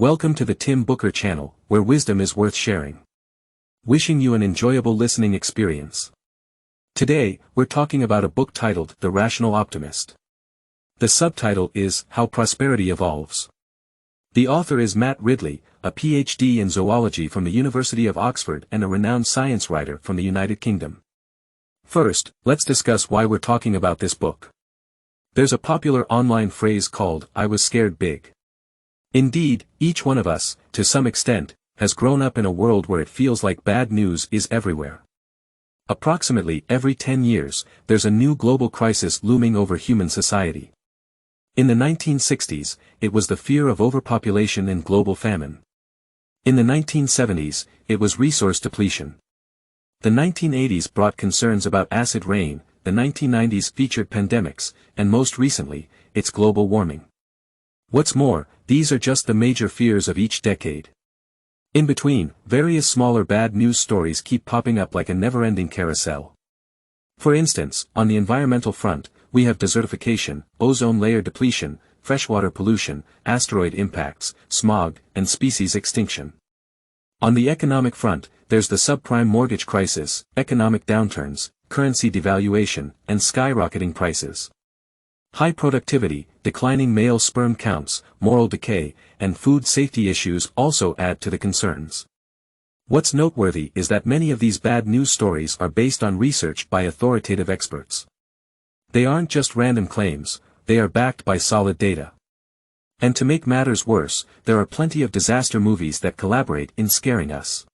Welcome to the Tim Booker channel, where wisdom is worth sharing. Wishing you an enjoyable listening experience. Today, we're talking about a book titled The Rational Optimist. The subtitle is How Prosperity Evolves. The author is Matt Ridley, a PhD in zoology from the University of Oxford and a renowned science writer from the United Kingdom. First, let's discuss why we're talking about this book. There's a popular online phrase called, "I was scared big." Indeed, each one of us, to some extent, has grown up in a world where it feels like bad news is everywhere. Approximately every 10 years, there's a new global crisis looming over human society. In the 1960s, it was the fear of overpopulation and global famine. In the 1970s, it was resource depletion. The 1980s brought concerns about acid rain, the 1990s featured pandemics, and most recently, it's global warming. What's more, these are just the major fears of each decade. In between, various smaller bad news stories keep popping up like a never-ending carousel. For instance, on the environmental front, we have desertification, ozone layer depletion, freshwater pollution, asteroid impacts, smog, and species extinction. On the economic front, there's the subprime mortgage crisis, economic downturns, currency devaluation, and skyrocketing prices. High productivity, declining male sperm counts, moral decay, and food safety issues also add to the concerns. What's noteworthy is that many of these bad news stories are based on research by authoritative experts. They aren't just random claims, they are backed by solid data. And to make matters worse, there are plenty of disaster movies that collaborate in scaring us.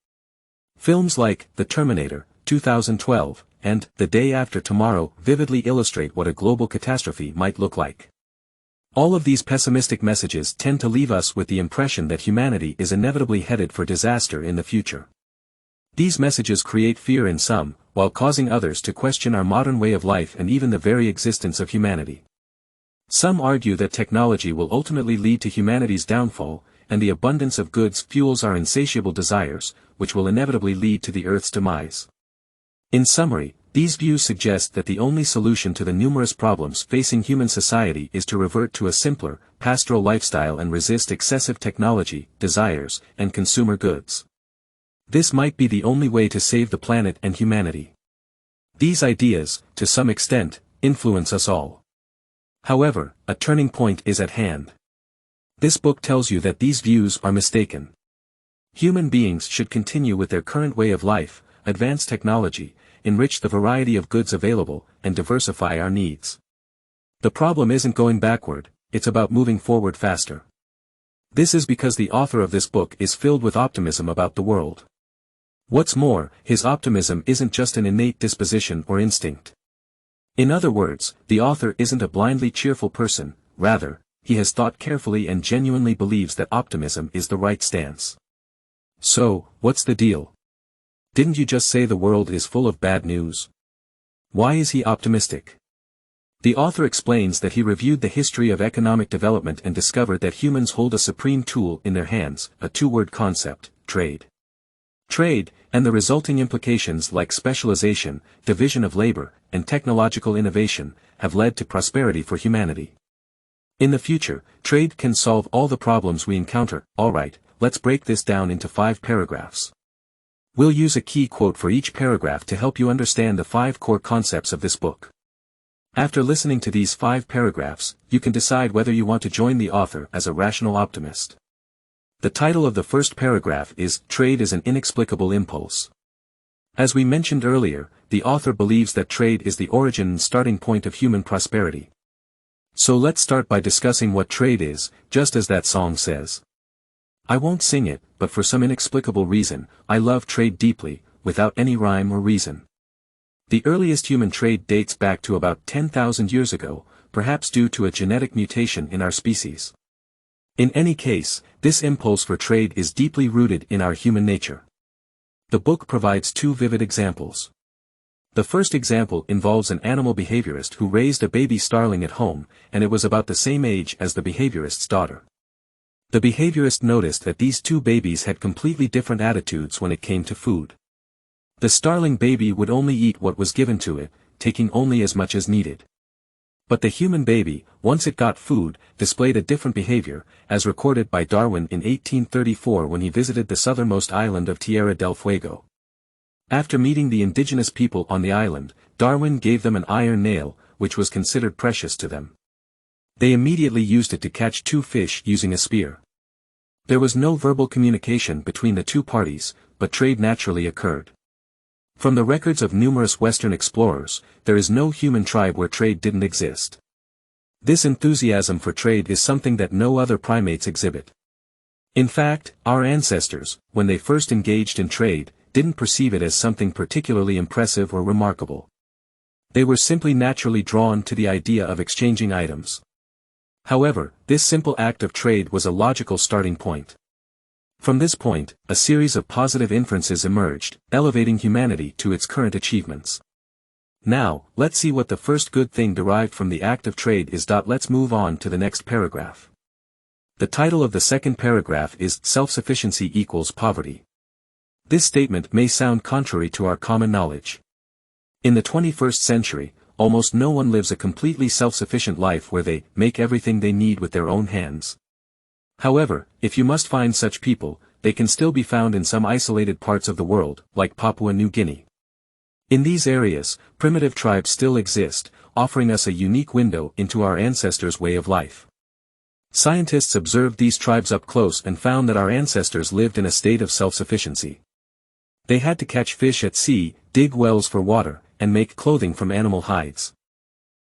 Films like The Terminator, 2012, and The Day After Tomorrow vividly illustrate what a global catastrophe might look like. All of these pessimistic messages tend to leave us with the impression that humanity is inevitably headed for disaster in the future. These messages create fear in some, while causing others to question our modern way of life and even the very existence of humanity. Some argue that technology will ultimately lead to humanity's downfall, and the abundance of goods fuels our insatiable desires, which will inevitably lead to the Earth's demise. In summary, these views suggest that the only solution to the numerous problems facing human society is to revert to a simpler, pastoral lifestyle and resist excessive technology, desires, and consumer goods. This might be the only way to save the planet and humanity. These ideas, to some extent, influence us all. However, a turning point is at hand. This book tells you that these views are mistaken. Human beings should continue with their current way of life, advance technology, enrich the variety of goods available, and diversify our needs. The problem isn't going backward, it's about moving forward faster. This is because the author of this book is filled with optimism about the world. What's more, his optimism isn't just an innate disposition or instinct. In other words, the author isn't a blindly cheerful person, rather, he has thought carefully and genuinely believes that optimism is the right stance. So, what's the deal? Didn't you just say the world is full of bad news? Why is he optimistic? The author explains that he reviewed the history of economic development and discovered that humans hold a supreme tool in their hands, a two-word concept, trade. Trade, and the resulting implications like specialization, division of labor, and technological innovation, have led to prosperity for humanity. In the future, trade can solve all the problems we encounter. Alright, let's break this down into 5 paragraphs. We'll use a key quote for each paragraph to help you understand the 5 core concepts of this book. After listening to these 5 paragraphs, you can decide whether you want to join the author as a rational optimist. The title of the first paragraph is Trade is an Inexplicable Impulse. As we mentioned earlier, the author believes that trade is the origin and starting point of human prosperity. So let's start by discussing what trade is, just as that song says. I won't sing it, but for some inexplicable reason, I love trade deeply, without any rhyme or reason. The earliest human trade dates back to about 10,000 years ago, perhaps due to a genetic mutation in our species. In any case, this impulse for trade is deeply rooted in our human nature. The book provides 2 vivid examples. The first example involves an animal behaviorist who raised a baby starling at home, and it was about the same age as the behaviorist's daughter. The behaviorist noticed that these 2 babies had completely different attitudes when it came to food. The starling baby would only eat what was given to it, taking only as much as needed. But the human baby, once it got food, displayed a different behavior, as recorded by Darwin in 1834 when he visited the southernmost island of Tierra del Fuego. After meeting the indigenous people on the island, Darwin gave them an iron nail, which was considered precious to them. They immediately used it to catch 2 fish using a spear. There was no verbal communication between the 2 parties, but trade naturally occurred. From the records of numerous Western explorers, there is no human tribe where trade didn't exist. This enthusiasm for trade is something that no other primates exhibit. In fact, our ancestors, when they first engaged in trade, didn't perceive it as something particularly impressive or remarkable. They were simply naturally drawn to the idea of exchanging items. However, this simple act of trade was a logical starting point. From this point, a series of positive inferences emerged, elevating humanity to its current achievements. Now, let's see what the first good thing derived from the act of trade is. Let's move on to the next paragraph. The title of the second paragraph is Self-Sufficiency Equals Poverty. This statement may sound contrary to our common knowledge. In the 21st century, almost no one lives a completely self-sufficient life where they make everything they need with their own hands. However, if you must find such people, they can still be found in some isolated parts of the world, like Papua New Guinea. In these areas, primitive tribes still exist, offering us a unique window into our ancestors' way of life. Scientists observed these tribes up close and found that our ancestors lived in a state of self-sufficiency. They had to catch fish at sea, dig wells for water, and make clothing from animal hides.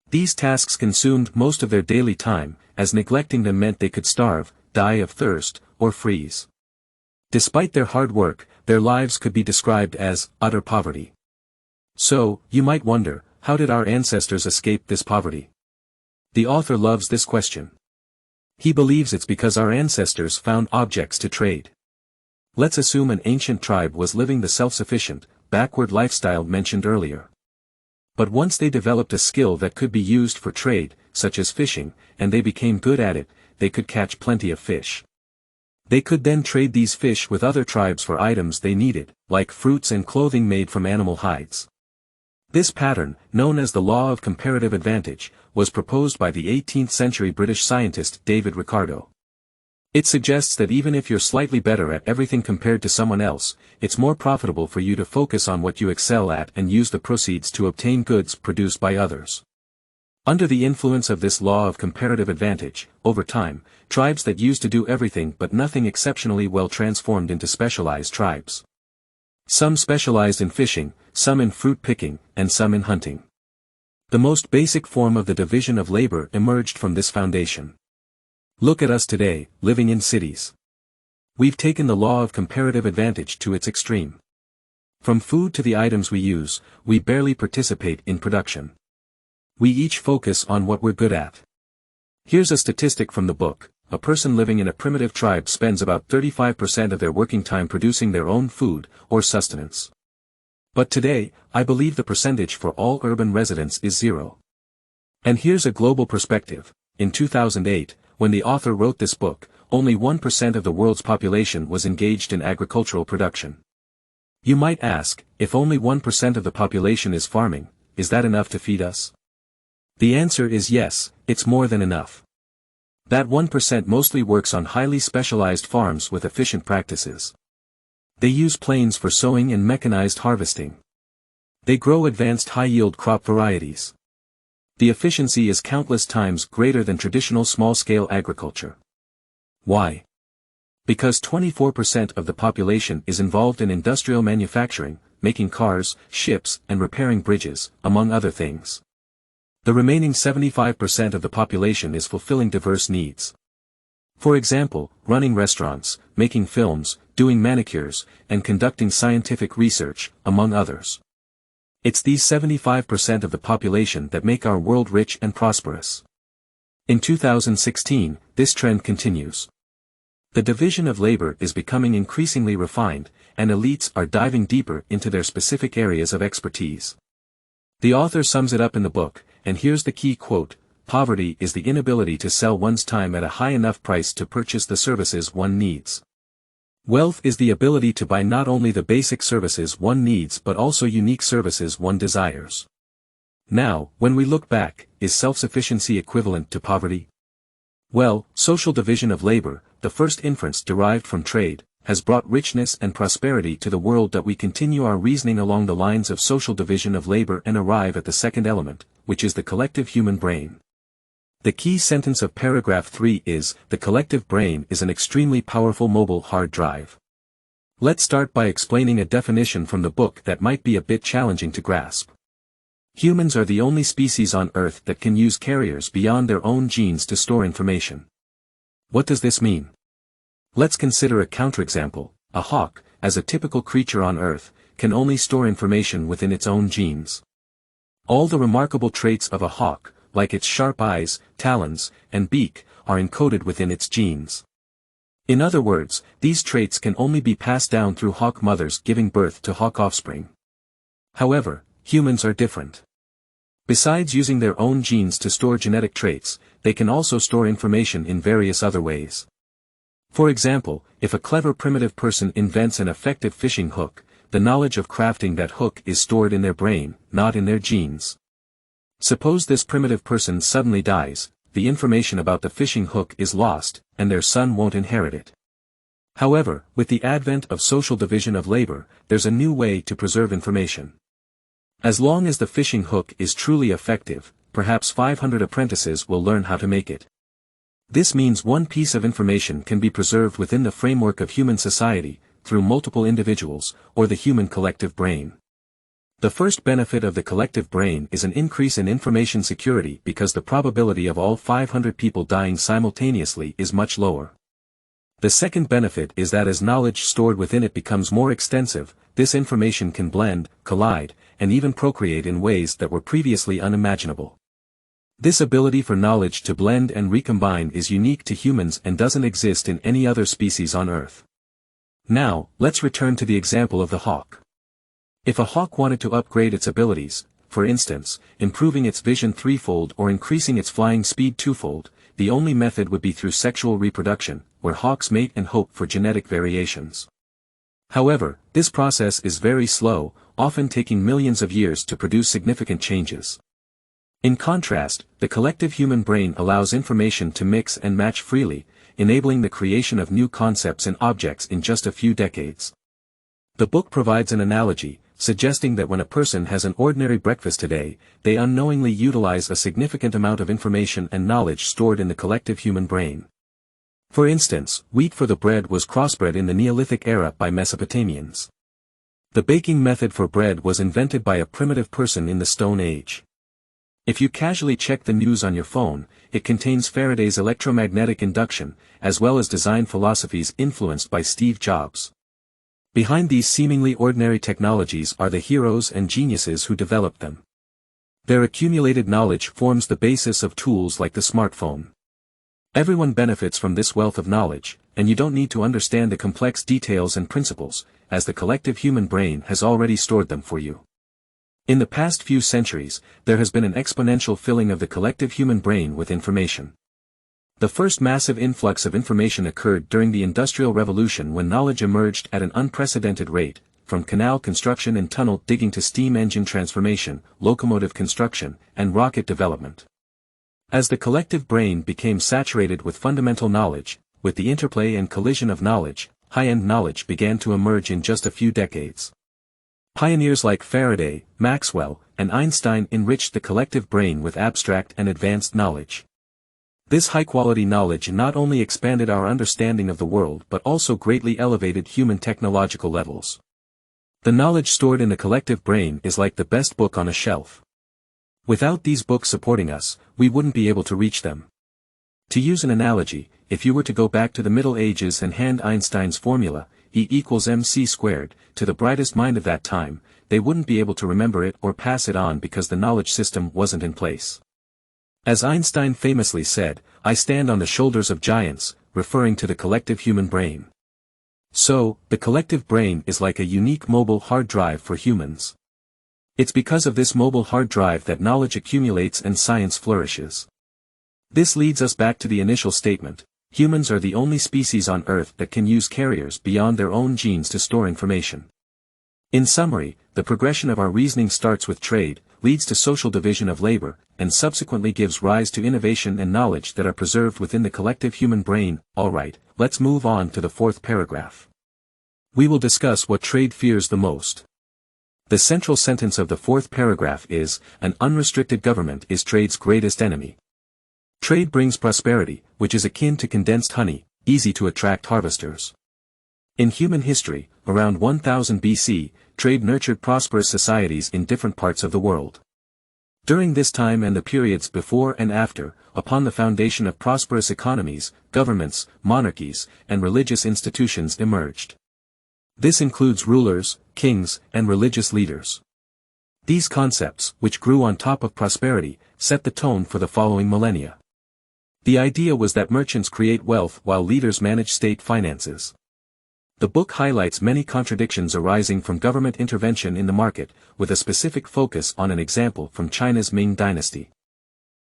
These tasks consumed most of their daily time, as neglecting them meant they could starve, die of thirst, or freeze. Despite their hard work, their lives could be described as utter poverty. So, you might wonder, how did our ancestors escape this poverty? The author loves this question. He believes it's because our ancestors found objects to trade. Let's assume an ancient tribe was living the self-sufficient, backward lifestyle mentioned earlier. But once they developed a skill that could be used for trade, such as fishing, and they became good at it, they could catch plenty of fish. They could then trade these fish with other tribes for items they needed, like fruits and clothing made from animal hides. This pattern, known as the Law of Comparative Advantage, was proposed by the 18th-century British scientist David Ricardo. It suggests that even if you're slightly better at everything compared to someone else, it's more profitable for you to focus on what you excel at and use the proceeds to obtain goods produced by others. Under the influence of this law of comparative advantage, over time, tribes that used to do everything but nothing exceptionally well transformed into specialized tribes. Some specialized in fishing, some in fruit picking, and some in hunting. The most basic form of the division of labor emerged from this foundation. Look at us today, living in cities. We've taken the law of comparative advantage to its extreme. From food to the items we use, we barely participate in production. We each focus on what we're good at. Here's a statistic from the book. A person living in a primitive tribe spends about 35% of their working time producing their own food, or sustenance. But today, I believe the percentage for all urban residents is 0. And here's a global perspective. In 2008, when the author wrote this book, only 1% of the world's population was engaged in agricultural production. You might ask, if only 1% of the population is farming, is that enough to feed us? The answer is yes, it's more than enough. That 1% mostly works on highly specialized farms with efficient practices. They use planes for sowing and mechanized harvesting. They grow advanced high-yield crop varieties. The efficiency is countless times greater than traditional small-scale agriculture. Why? Because 24% of the population is involved in industrial manufacturing, making cars, ships, and repairing bridges, among other things. The remaining 75% of the population is fulfilling diverse needs. For example, running restaurants, making films, doing manicures, and conducting scientific research, among others. It's these 75% of the population that make our world rich and prosperous. In 2016, this trend continues. The division of labor is becoming increasingly refined, and elites are diving deeper into their specific areas of expertise. The author sums it up in the book, and here's the key quote: "Poverty is the inability to sell one's time at a high enough price to purchase the services one needs. Wealth is the ability to buy not only the basic services one needs but also unique services one desires." Now, when we look back, is self-sufficiency equivalent to poverty? Well, social division of labor, the first inference derived from trade, has brought richness and prosperity to the world that we continue our reasoning along the lines of social division of labor and arrive at the second element, which is the collective human brain. The key sentence of paragraph 3 is, the collective brain is an extremely powerful mobile hard drive. Let's start by explaining a definition from the book that might be a bit challenging to grasp. Humans are the only species on Earth that can use carriers beyond their own genes to store information. What does this mean? Let's consider a counterexample. A hawk, as a typical creature on Earth, can only store information within its own genes. All the remarkable traits of a hawk, like its sharp eyes, talons, and beak, are encoded within its genes. In other words, these traits can only be passed down through hawk mothers giving birth to hawk offspring. However, humans are different. Besides using their own genes to store genetic traits, they can also store information in various other ways. For example, if a clever primitive person invents an effective fishing hook, the knowledge of crafting that hook is stored in their brain, not in their genes. Suppose this primitive person suddenly dies, the information about the fishing hook is lost, and their son won't inherit it. However, with the advent of social division of labor, there's a new way to preserve information. As long as the fishing hook is truly effective, perhaps 500 apprentices will learn how to make it. This means one piece of information can be preserved within the framework of human society, through multiple individuals, or the human collective brain. The first benefit of the collective brain is an increase in information security because the probability of all 500 people dying simultaneously is much lower. The second benefit is that as knowledge stored within it becomes more extensive, this information can blend, collide, and even procreate in ways that were previously unimaginable. This ability for knowledge to blend and recombine is unique to humans and doesn't exist in any other species on Earth. Now, let's return to the example of the hawk. If a hawk wanted to upgrade its abilities, for instance, improving its vision threefold or increasing its flying speed twofold, the only method would be through sexual reproduction, where hawks mate and hope for genetic variations. However, this process is very slow, often taking millions of years to produce significant changes. In contrast, the collective human brain allows information to mix and match freely, enabling the creation of new concepts and objects in just a few decades. The book provides an analogy, suggesting that when a person has an ordinary breakfast today, they unknowingly utilize a significant amount of information and knowledge stored in the collective human brain. For instance, wheat for the bread was crossbred in the Neolithic era by Mesopotamians. The baking method for bread was invented by a primitive person in the Stone Age. If you casually check the news on your phone, it contains Faraday's electromagnetic induction, as well as design philosophies influenced by Steve Jobs. Behind these seemingly ordinary technologies are the heroes and geniuses who developed them. Their accumulated knowledge forms the basis of tools like the smartphone. Everyone benefits from this wealth of knowledge, and you don't need to understand the complex details and principles, as the collective human brain has already stored them for you. In the past few centuries, there has been an exponential filling of the collective human brain with information. The first massive influx of information occurred during the Industrial Revolution when knowledge emerged at an unprecedented rate, from canal construction and tunnel digging to steam engine transformation, locomotive construction, and rocket development. As the collective brain became saturated with fundamental knowledge, with the interplay and collision of knowledge, high-end knowledge began to emerge in just a few decades. Pioneers like Faraday, Maxwell, and Einstein enriched the collective brain with abstract and advanced knowledge. This high-quality knowledge not only expanded our understanding of the world but also greatly elevated human technological levels. The knowledge stored in the collective brain is like the best book on a shelf. Without these books supporting us, we wouldn't be able to reach them. To use an analogy, if you were to go back to the Middle Ages and hand Einstein's formula, E equals mc squared, to the brightest mind of that time, they wouldn't be able to remember it or pass it on because the knowledge system wasn't in place. As Einstein famously said, "I stand on the shoulders of giants," referring to the collective human brain. So, the collective brain is like a unique mobile hard drive for humans. It's because of this mobile hard drive that knowledge accumulates and science flourishes. This leads us back to the initial statement. Humans are the only species on Earth that can use carriers beyond their own genes to store information. In summary, the the progression of our reasoning starts with trade, leads to social division of labor, and subsequently gives rise to innovation and knowledge that are preserved within the collective human brain. Alright, let's move on to the fourth paragraph. We will discuss what trade fears the most. The central sentence of the fourth paragraph is, an unrestricted government is trade's greatest enemy. Trade brings prosperity, which is akin to condensed honey, easy to attract harvesters. In human history, around 1000 BC, trade nurtured prosperous societies in different parts of the world. During this time and the periods before and after, upon the foundation of prosperous economies, governments, monarchies, and religious institutions emerged. This includes rulers, kings, and religious leaders. These concepts, which grew on top of prosperity, set the tone for the following millennia. The idea was that merchants create wealth while leaders manage state finances. The book highlights many contradictions arising from government intervention in the market, with a specific focus on an example from China's Ming dynasty.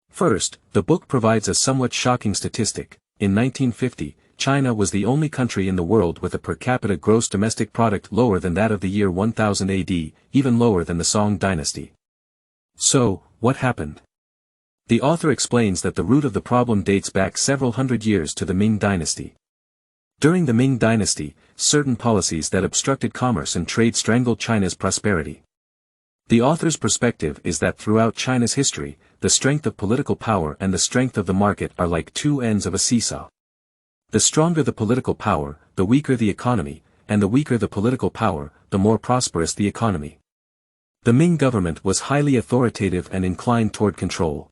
First, the book provides a somewhat shocking statistic. In 1950, China was the only country in the world with a per capita gross domestic product lower than that of the year 1000 AD, even lower than the Song dynasty. So, what happened? The author explains that the root of the problem dates back several hundred years to the Ming dynasty. During the Ming dynasty, certain policies that obstructed commerce and trade strangled China's prosperity. The author's perspective is that throughout China's history, the strength of political power and the strength of the market are like two ends of a seesaw. The stronger the political power, the weaker the economy, and the weaker the political power, the more prosperous the economy. The Ming government was highly authoritative and inclined toward control.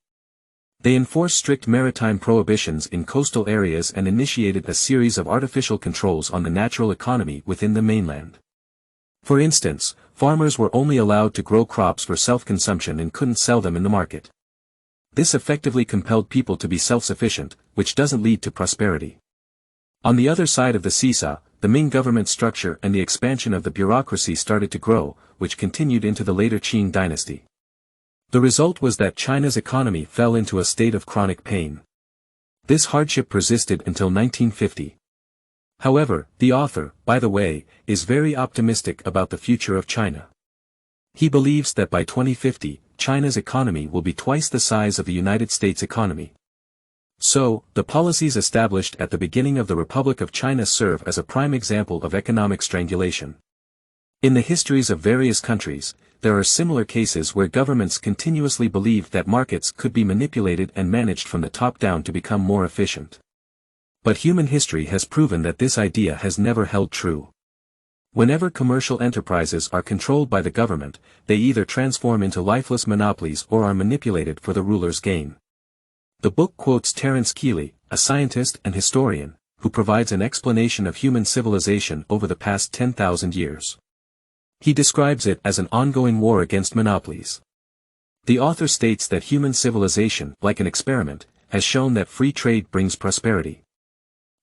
They enforced strict maritime prohibitions in coastal areas and initiated a series of artificial controls on the natural economy within the mainland. For instance, farmers were only allowed to grow crops for self-consumption and couldn't sell them in the market. This effectively compelled people to be self-sufficient, which doesn't lead to prosperity. On the other side of the seesaw, the Ming government structure and the expansion of the bureaucracy started to grow, which continued into the later Qing dynasty. The result was that China's economy fell into a state of chronic pain. This hardship persisted until 1950. However, the author, by the way, is very optimistic about the future of China. He believes that by 2050, China's economy will be twice the size of the United States economy. So, the policies established at the beginning of the Republic of China serve as a prime example of economic strangulation. In the histories of various countries, there are similar cases where governments continuously believed that markets could be manipulated and managed from the top down to become more efficient. But human history has proven that this idea has never held true. Whenever commercial enterprises are controlled by the government, they either transform into lifeless monopolies or are manipulated for the ruler's gain. The book quotes Terence Keeley, a scientist and historian, who provides an explanation of human civilization over the past 10,000 years. He describes it as an ongoing war against monopolies. The author states that human civilization, like an experiment, has shown that free trade brings prosperity.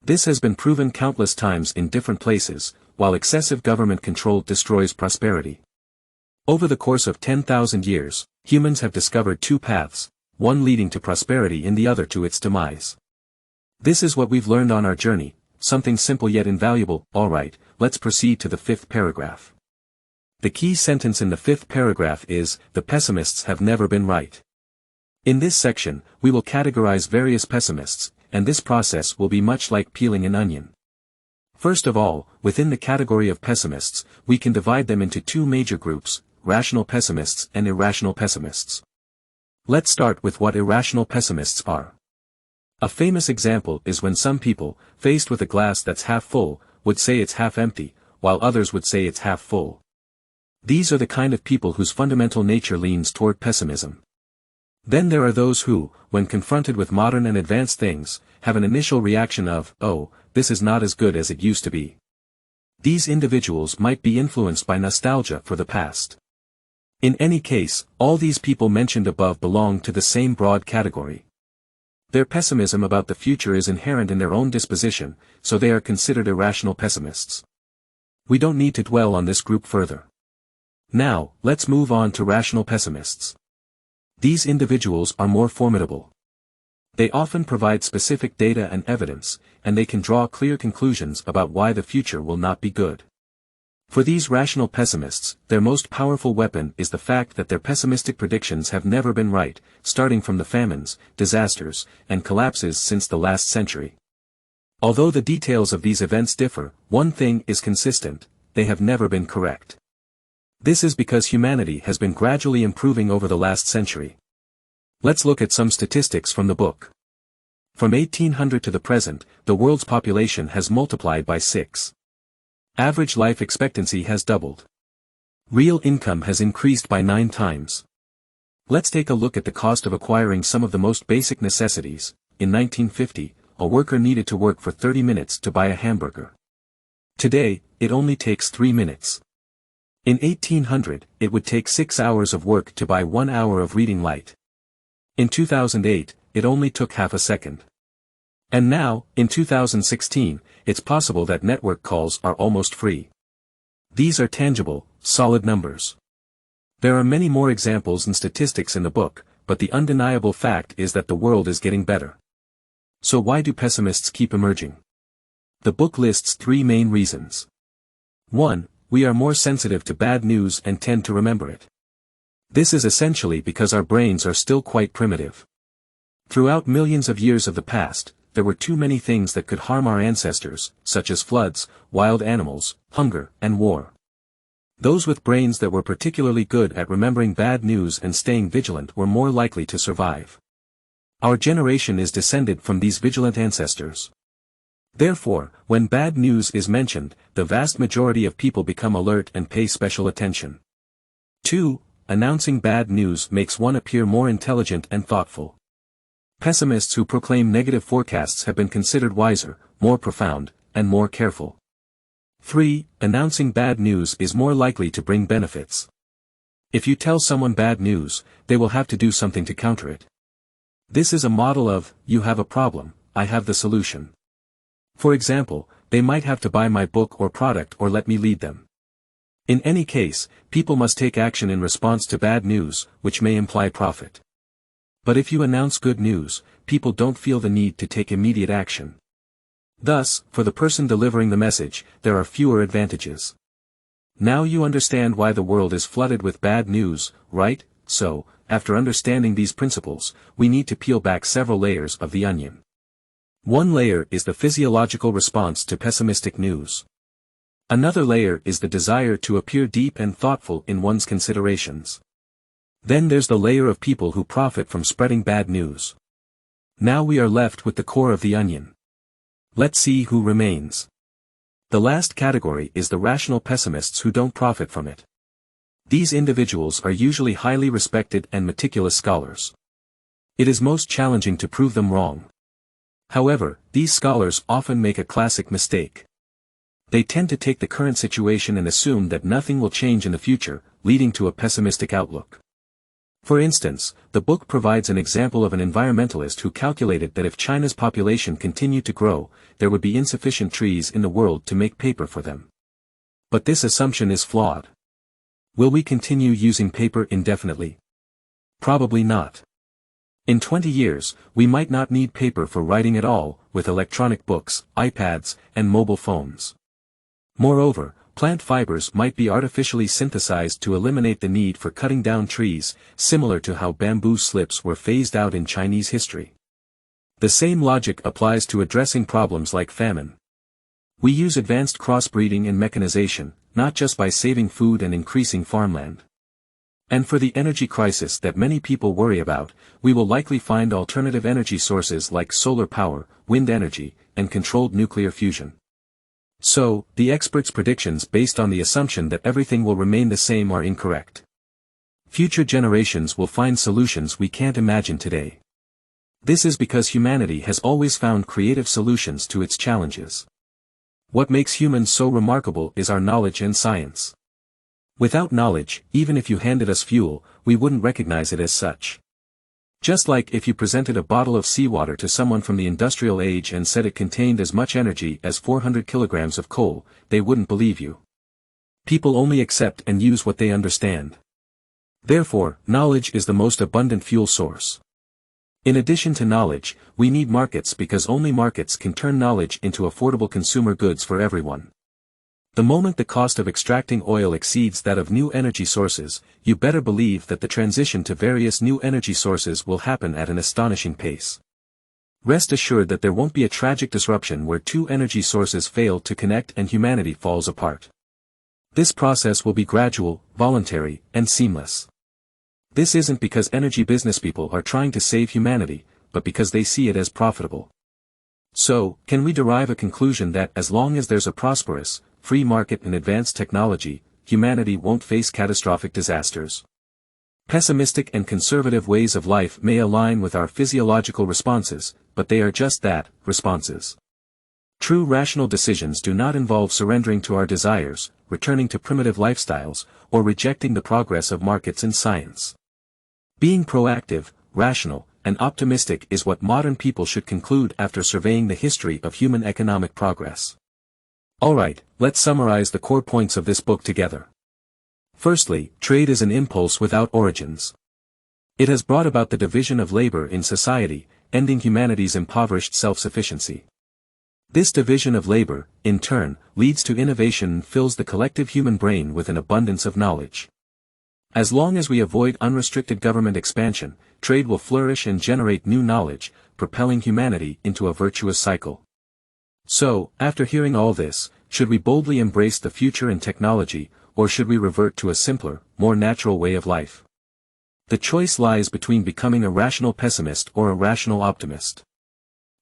This has been proven countless times in different places, while excessive government control destroys prosperity. Over the course of 10,000 years, humans have discovered two paths, one leading to prosperity and the other to its demise. This is what we've learned on our journey, something simple yet invaluable. Alright, let's proceed to the fifth paragraph. The key sentence in the fifth paragraph is, the pessimists have never been right. In this section, we will categorize various pessimists, and this process will be much like peeling an onion. First of all, within the category of pessimists, we can divide them into two major groups, rational pessimists and irrational pessimists. Let's start with what irrational pessimists are. A famous example is when some people, faced with a glass that's half full, would say it's half empty, while others would say it's half full. These are the kind of people whose fundamental nature leans toward pessimism. Then there are those who, when confronted with modern and advanced things, have an initial reaction of, oh, this is not as good as it used to be. These individuals might be influenced by nostalgia for the past. In any case, all these people mentioned above belong to the same broad category. Their pessimism about the future is inherent in their own disposition, so they are considered irrational pessimists. We don't need to dwell on this group further. Now, let's move on to rational pessimists. These individuals are more formidable. They often provide specific data and evidence, and they can draw clear conclusions about why the future will not be good. For these rational pessimists, their most powerful weapon is the fact that their pessimistic predictions have never been right, starting from the famines, disasters, and collapses since the last century. Although the details of these events differ, one thing is consistent: they have never been correct. This is because humanity has been gradually improving over the last century. Let's look at some statistics from the book. From 1800 to the present, the world's population has multiplied by 6. Average life expectancy has doubled. Real income has increased by 9 times. Let's take a look at the cost of acquiring some of the most basic necessities. In 1950, a worker needed to work for 30 minutes to buy a hamburger. Today, it only takes 3 minutes. In 1800, it would take 6 hours of work to buy 1 hour of reading light. In 2008, it only took half a second. And now, in 2016, it's possible that network calls are almost free. These are tangible, solid numbers. There are many more examples and statistics in the book, but the undeniable fact is that the world is getting better. So why do pessimists keep emerging? The book lists 3 main reasons. 1. We are more sensitive to bad news and tend to remember it. This is essentially because our brains are still quite primitive. Throughout millions of years of the past, there were too many things that could harm our ancestors, such as floods, wild animals, hunger, and war. Those with brains that were particularly good at remembering bad news and staying vigilant were more likely to survive. Our generation is descended from these vigilant ancestors. Therefore, when bad news is mentioned, the vast majority of people become alert and pay special attention. 2. Announcing bad news makes one appear more intelligent and thoughtful. Pessimists who proclaim negative forecasts have been considered wiser, more profound, and more careful. 3. Announcing bad news is more likely to bring benefits. If you tell someone bad news, they will have to do something to counter it. This is a model of, you have a problem, I have the solution. For example, they might have to buy my book or product or let me lead them. In any case, people must take action in response to bad news, which may imply profit. But if you announce good news, people don't feel the need to take immediate action. Thus, for the person delivering the message, there are fewer advantages. Now you understand why the world is flooded with bad news, right? So, after understanding these principles, we need to peel back several layers of the onion. One layer is the physiological response to pessimistic news. Another layer is the desire to appear deep and thoughtful in one's considerations. Then there's the layer of people who profit from spreading bad news. Now we are left with the core of the onion. Let's see who remains. The last category is the rational pessimists who don't profit from it. These individuals are usually highly respected and meticulous scholars. It is most challenging to prove them wrong. However, these scholars often make a classic mistake. They tend to take the current situation and assume that nothing will change in the future, leading to a pessimistic outlook. For instance, the book provides an example of an environmentalist who calculated that if China's population continued to grow, there would be insufficient trees in the world to make paper for them. But this assumption is flawed. Will we continue using paper indefinitely? Probably not. In 20 years, we might not need paper for writing at all, with electronic books, iPads, and mobile phones. Moreover, plant fibers might be artificially synthesized to eliminate the need for cutting down trees, similar to how bamboo slips were phased out in Chinese history. The same logic applies to addressing problems like famine. We use advanced crossbreeding and mechanization, not just by saving food and increasing farmland. And for the energy crisis that many people worry about, we will likely find alternative energy sources like solar power, wind energy, and controlled nuclear fusion. So, the experts' predictions based on the assumption that everything will remain the same are incorrect. Future generations will find solutions we can't imagine today. This is because humanity has always found creative solutions to its challenges. What makes humans so remarkable is our knowledge and science. Without knowledge, even if you handed us fuel, we wouldn't recognize it as such. Just like if you presented a bottle of seawater to someone from the industrial age and said it contained as much energy as 400 kilograms of coal, they wouldn't believe you. People only accept and use what they understand. Therefore, knowledge is the most abundant fuel source. In addition to knowledge, we need markets because only markets can turn knowledge into affordable consumer goods for everyone. The moment the cost of extracting oil exceeds that of new energy sources, you better believe that the transition to various new energy sources will happen at an astonishing pace. Rest assured that there won't be a tragic disruption where two energy sources fail to connect and humanity falls apart. This process will be gradual, voluntary, and seamless. This isn't because energy businesspeople are trying to save humanity, but because they see it as profitable. So, can we derive a conclusion that as long as there's a prosperous, free market and advanced technology, humanity won't face catastrophic disasters? Pessimistic and conservative ways of life may align with our physiological responses, but they are just that, responses. True rational decisions do not involve surrendering to our desires, returning to primitive lifestyles, or rejecting the progress of markets and science. Being proactive, rational, and optimistic is what modern people should conclude after surveying the history of human economic progress. Alright, let's summarize the core points of this book together. Firstly, trade is an impulse without origins. It has brought about the division of labor in society, ending humanity's impoverished self-sufficiency. This division of labor, in turn, leads to innovation and fills the collective human brain with an abundance of knowledge. As long as we avoid unrestricted government expansion, trade will flourish and generate new knowledge, propelling humanity into a virtuous cycle. So, after hearing all this, should we boldly embrace the future in technology, or should we revert to a simpler, more natural way of life? The choice lies between becoming a rational pessimist or a rational optimist.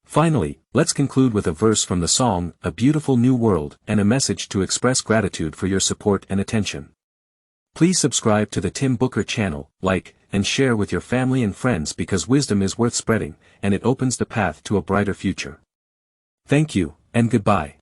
Finally, let's conclude with a verse from the song, A Beautiful New World, and a message to express gratitude for your support and attention. Please subscribe to the Tim Booker channel, like, and share with your family and friends because wisdom is worth spreading, and it opens the path to a brighter future. Thank you, and goodbye.